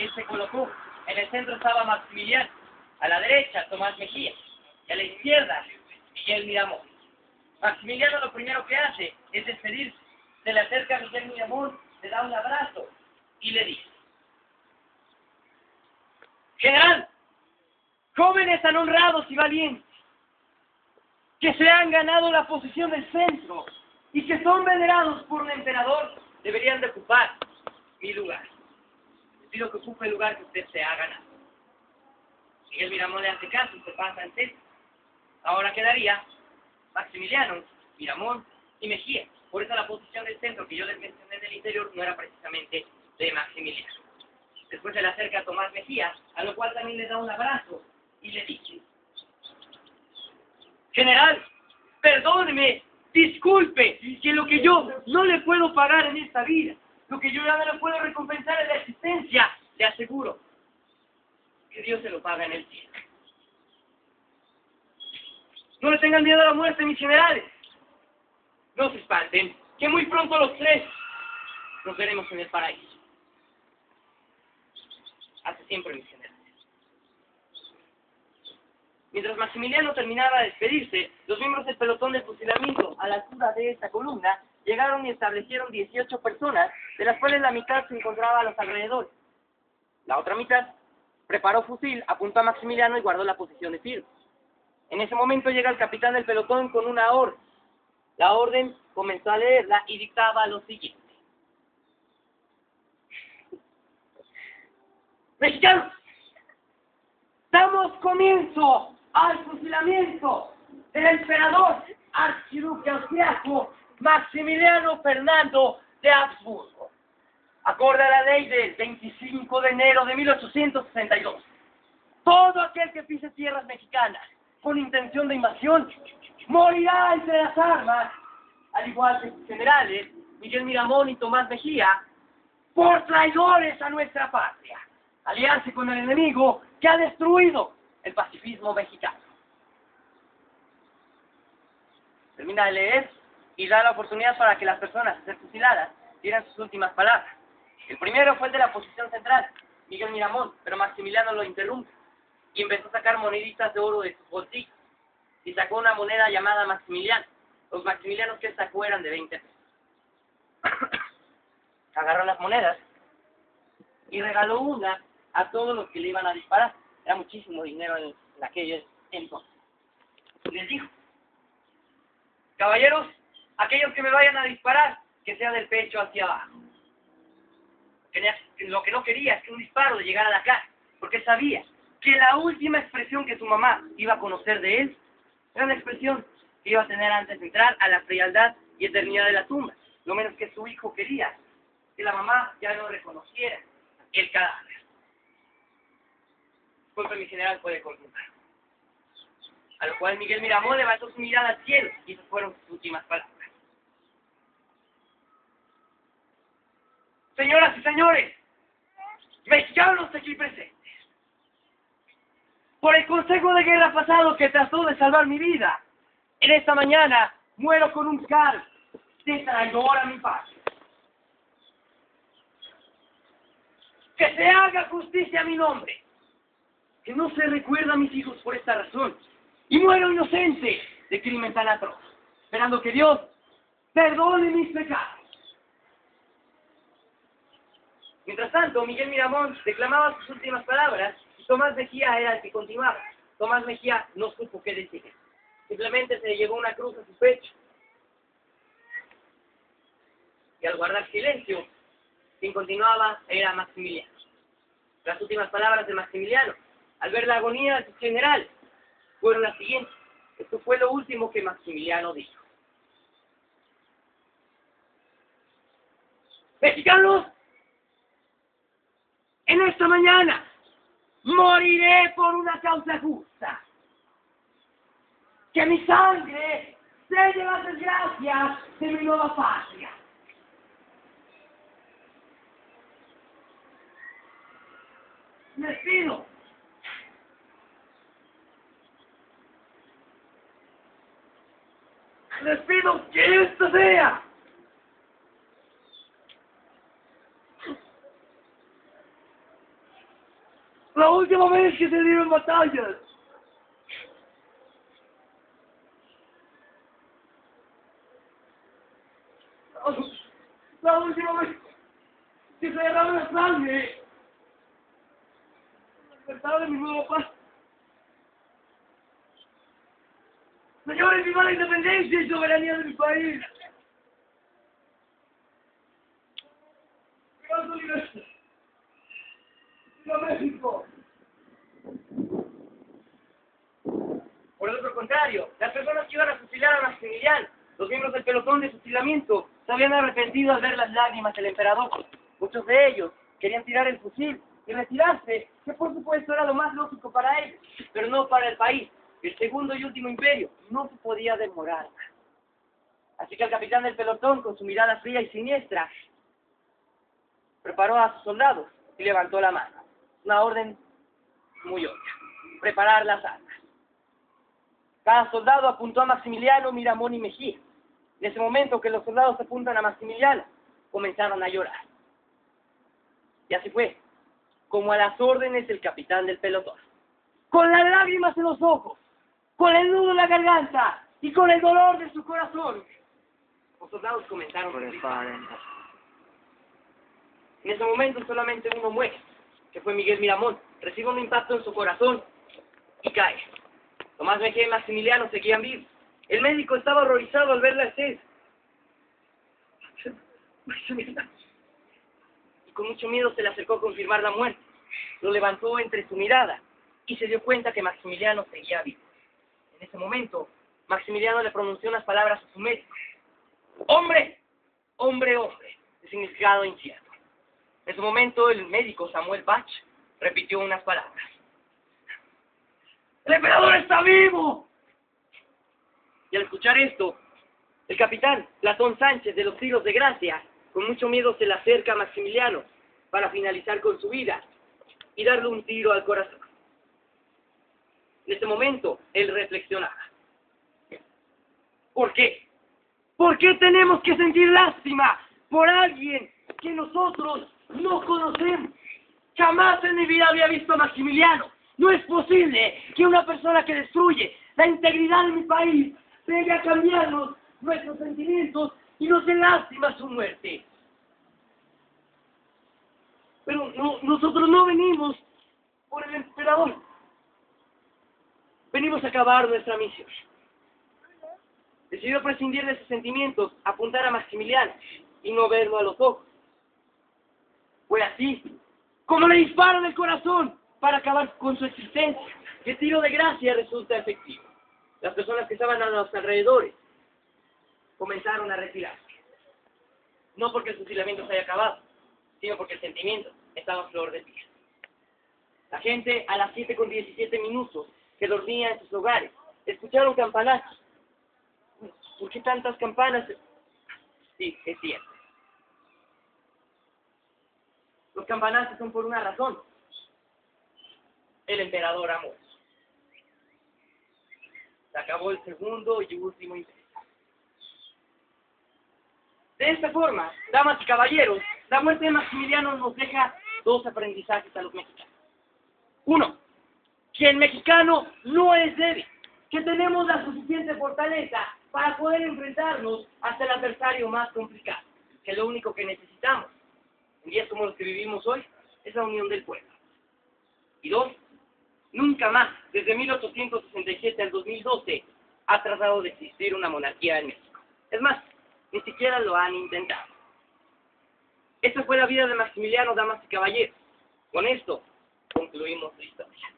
él se colocó. En el centro estaba Maximiliano, a la derecha Tomás Mejía, y a la izquierda Miguel Miramón. Maximiliano lo primero que hace es despedirse. Se le acerca a Miguel Miramón, le da un abrazo y le dice: General, jóvenes tan honrados y valientes, que se han ganado la posición del centro y que son venerados por un emperador, deberían de ocupar mi lugar. Les pido que ocupe el lugar que usted se ha ganado. Miguel Miramón le hace caso y se pasa al centro. Ahora quedaría Maximiliano, Miramón y Mejía. Por eso la posición del centro que yo les mencioné del interior no era precisamente de Maximiliano. Después se le acerca a Tomás Mejía, a lo cual también le da un abrazo y le dice: General, perdóneme, disculpe, que lo que yo no le puedo pagar en esta vida, lo que yo ya no le puedo recompensar en la existencia, le aseguro que Dios se lo paga en el cielo. No le tengan miedo a la muerte, mis generales. No se espanten, que muy pronto los tres nos veremos en el paraíso. Hasta siempre, mis generales. Mientras Maximiliano terminaba de despedirse, los miembros del pelotón de fusilamiento, a la altura de esta columna, llegaron y establecieron 18 personas, de las cuales la mitad se encontraba a los alrededores. La otra mitad preparó fusil, apuntó a Maximiliano y guardó la posición de tiro. En ese momento llega el capitán del pelotón con una orden. La orden comenzó a leerla y dictaba lo siguiente: Mexicanos, damos comienzo al fusilamiento del emperador archiduque austriaco Maximiliano Fernando de Habsburgo, acorde a la ley del 25 de enero de 1862. Todo aquel que pise tierras mexicanas con intención de invasión morirá entre las armas, al igual que sus generales Miguel Miramón y Tomás Mejía, por traidores a nuestra patria, aliarse con el enemigo que ha destruido el pacifismo mexicano. Termina de leer y da la oportunidad para que las personas a ser fusiladas dieran sus últimas palabras. El primero fue el de la posición central, Miguel Miramón, pero Maximiliano lo interrumpe y empezó a sacar moneditas de oro de sus bolsillos y sacó una moneda llamada Maximiliano. Los maximilianos que él sacó eran de 20 pesos. Agarró las monedas y regaló una a todos los que le iban a disparar. Era muchísimo dinero en aquellos entonces. Y les dijo: caballeros, aquellos que me vayan a disparar, que sea del pecho hacia abajo. Lo que no quería es que un disparo le llegara a la cara, porque sabía que la última expresión que su mamá iba a conocer de él era la expresión que iba a tener antes de entrar a la frialdad y eternidad de la tumba. Lo menos que su hijo quería, que la mamá ya no reconociera el cadáver. Disculpe, mi general, puede continuar. A lo cual Miguel Miramón levantó su mirada al cielo y esas fueron sus últimas palabras: señoras y señores, mexicanos aquí presentes, por el consejo de guerra pasado que trató de salvar mi vida, en esta mañana muero con un cargo de traidor a mi patria. Que se haga justicia a mi nombre, que no se recuerda a mis hijos por esta razón, y muero inocente de crimen tan atroz, esperando que Dios perdone mis pecados. Mientras tanto, Miguel Miramón declamaba sus últimas palabras y Tomás Mejía era el que continuaba. Tomás Mejía no supo qué decir. Simplemente se le llegó una cruz a su pecho. Y al guardar silencio, quien continuaba era Maximiliano. Las últimas palabras de Maximiliano, al ver la agonía de su general, fueron las siguientes. Esto fue lo último que Maximiliano dijo: mexicanos, en esta mañana moriré por una causa justa. Que mi sangre selle las desgracias de mi nueva patria. Les pido que esto sea La última vez que se dieron batallas. La última vez que se derramó la sangre. La libertad de mi nuevo paz. Señores, viva la independencia y soberanía de mi país. ¡Viva la libertad! ¡Viva México! Por el otro contrario, las personas que iban a fusilar a Maximiliano, los miembros del pelotón de fusilamiento, se habían arrepentido al ver las lágrimas del emperador. Muchos de ellos querían tirar el fusil y retirarse, que por supuesto era lo más lógico para ellos, pero no para el país, el segundo y último imperio. No se podía demorar. Así que el capitán del pelotón, con su mirada fría y siniestra, preparó a sus soldados y levantó la mano. Una orden muy obvia: preparar las armas. Cada soldado apuntó a Maximiliano, Miramón y Mejía. En ese momento que los soldados apuntan a Maximiliano, comenzaron a llorar. Y así fue, como a las órdenes del capitán del pelotón. Con las lágrimas en los ojos, con el nudo en la garganta y con el dolor de su corazón, los soldados comenzaron a gritar. En ese momento solamente uno muere, que fue Miguel Miramón. Recibe un impacto en su corazón y cae. Tomás Mejía y Maximiliano seguían vivos. El médico estaba horrorizado al ver la escena. Y con mucho miedo se le acercó a confirmar la muerte. Lo levantó entre su mirada y se dio cuenta que Maximiliano seguía vivo. En ese momento, Maximiliano le pronunció unas palabras a su médico. ¡Hombre! ¡Hombre, hombre! De significado incierto. En ese momento, el médico Samuel Bach repitió unas palabras. ¡El emperador está vivo! Y al escuchar esto, el capitán Platón Sánchez de los Siglos de Gracia, con mucho miedo se le acerca a Maximiliano para finalizar con su vida y darle un tiro al corazón. En ese momento, él reflexionaba. ¿Por qué? ¿Por qué tenemos que sentir lástima por alguien que nosotros no conocemos? Jamás en mi vida había visto a Maximiliano. No es posible que una persona que destruye la integridad de mi país venga a cambiarnos nuestros sentimientos y nos dé lástima su muerte. Pero nosotros no venimos por el emperador. Venimos a acabar nuestra misión. Decidió prescindir de sus sentimientos, apuntar a Maximiliano y no verlo a los ojos. Fue así como le disparan el corazón para acabar con su existencia. El tiro de gracia resulta efectivo. Las personas que estaban a los alrededores comenzaron a retirarse. No porque el fusilamiento se haya acabado, sino porque el sentimiento estaba a flor de piel. La gente a las 7:17 que dormía en sus hogares, escucharon campanazos. ¿Por qué tantas campanas? Sí, es cierto. Los campanazos son por una razón. El emperador ha muerto. Se acabó el segundo y último imperio. De esta forma, damas y caballeros, la muerte de Maximiliano nos deja dos aprendizajes a los mexicanos. Uno, que el mexicano no es débil, que tenemos la suficiente fortaleza para poder enfrentarnos hasta el adversario más complicado, que lo único que necesitamos en días como los que vivimos hoy es la unión del pueblo. Y dos, nunca más, desde 1867 al 2012, ha tratado de existir una monarquía en México. Es más, ni siquiera lo han intentado. Esta fue la vida de Maximiliano, damas y caballeros. Con esto concluimos la historia.